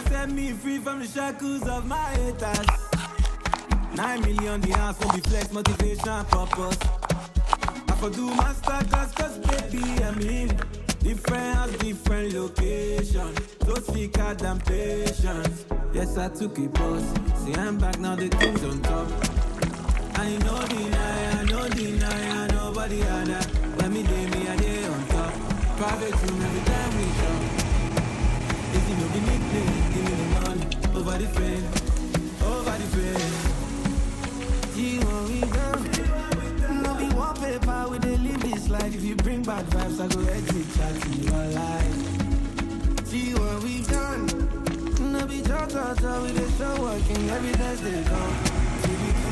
set me free from the shackles of my haters. 9 million the house for the flex, motivation, purpose. I for do master class, cause baby, I'm in. Different house, different location. So sick of damn patience. Yes, I took a pause. See, I'm back now, the things on top. I no deny, nobody had that. When me day, me a day on top. Private room every time we shop. If you know the nickname, give me the money. Over the fame. See what we done. No be wallpaper, we dey live this life. If you bring bad vibes, I go exit chat to you alive. See what we done. No be talk, we dey show working every day they come.